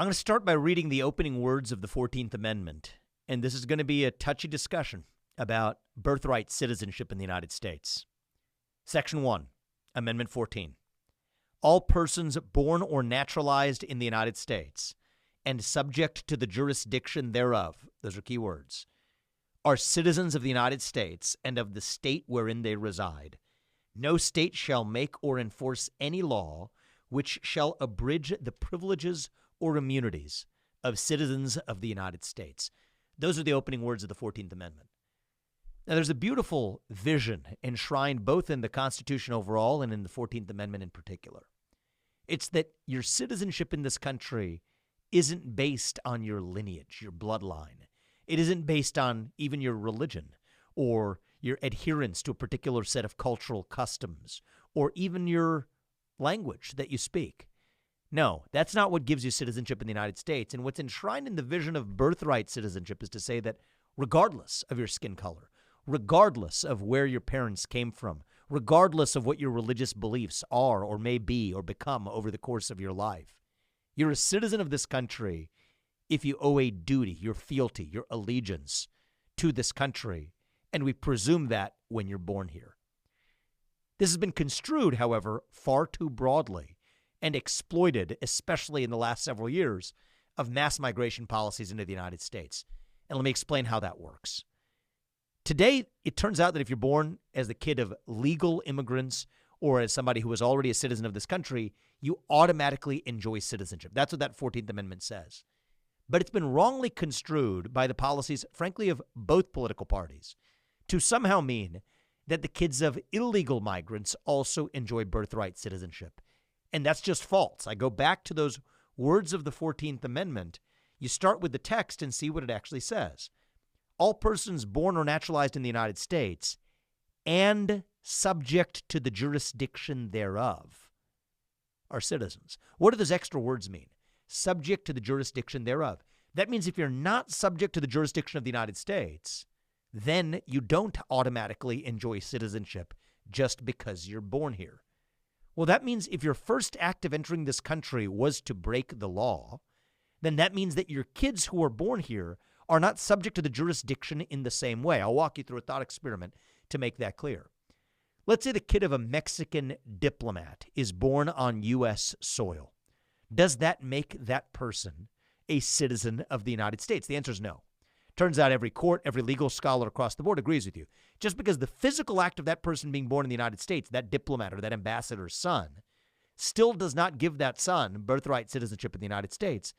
I'm going to start by reading the opening words of the 14th Amendment, and this is going to be a touchy discussion about birthright citizenship in the United States. Section 1, Amendment 14. All persons born or naturalized in the United States and subject to the jurisdiction thereof, those are key words, are citizens of the United States and of the state wherein they reside. No state shall make or enforce any law which shall abridge the privileges or immunities of citizens of the United States. Those are the opening words of the 14th Amendment. Now, there's a beautiful vision enshrined both in the Constitution overall and in the 14th Amendment in particular. It's that your citizenship in this country isn't based on your lineage, your bloodline. It isn't based on even your religion or your adherence to a particular set of cultural customs or even your language that you speak. No, that's not what gives you citizenship in the United States. And what's enshrined in the vision of birthright citizenship is to say that regardless of your skin color, regardless of where your parents came from, regardless of what your religious beliefs are or may be or become over the course of your life, you're a citizen of this country if you owe a duty, your fealty, your allegiance to this country, and we presume that when you're born here. This has been construed, however, far too broadly and exploited, especially in the last several years, of mass migration policies into the United States. And let me explain how that works. Today, it turns out that if you're born as the kid of legal immigrants or as somebody who is already a citizen of this country, you automatically enjoy citizenship. That's what that 14th Amendment says. But it's been wrongly construed by the policies, frankly, of both political parties to somehow mean that the kids of illegal migrants also enjoy birthright citizenship. And that's just false. I go back to those words of the 14th Amendment. You start with the text and see what it actually says. All persons born or naturalized in the United States and subject to the jurisdiction thereof are citizens. What do those extra words mean? Subject to the jurisdiction thereof. That means if you're not subject to the jurisdiction of the United States, then you don't automatically enjoy citizenship just because you're born here. Well, that means if your first act of entering this country was to break the law, then that means that your kids who are born here are not subject to the jurisdiction in the same way. I'll walk you through a thought experiment to make that clear. Let's say the kid of a Mexican diplomat is born on U.S. soil. Does that make that person a citizen of the United States? The answer is no. Turns out every court, every legal scholar across the board agrees with you. Just because the physical act of that person being born in the United States, that diplomat or that ambassador's son, still does not give that son birthright citizenship in the United States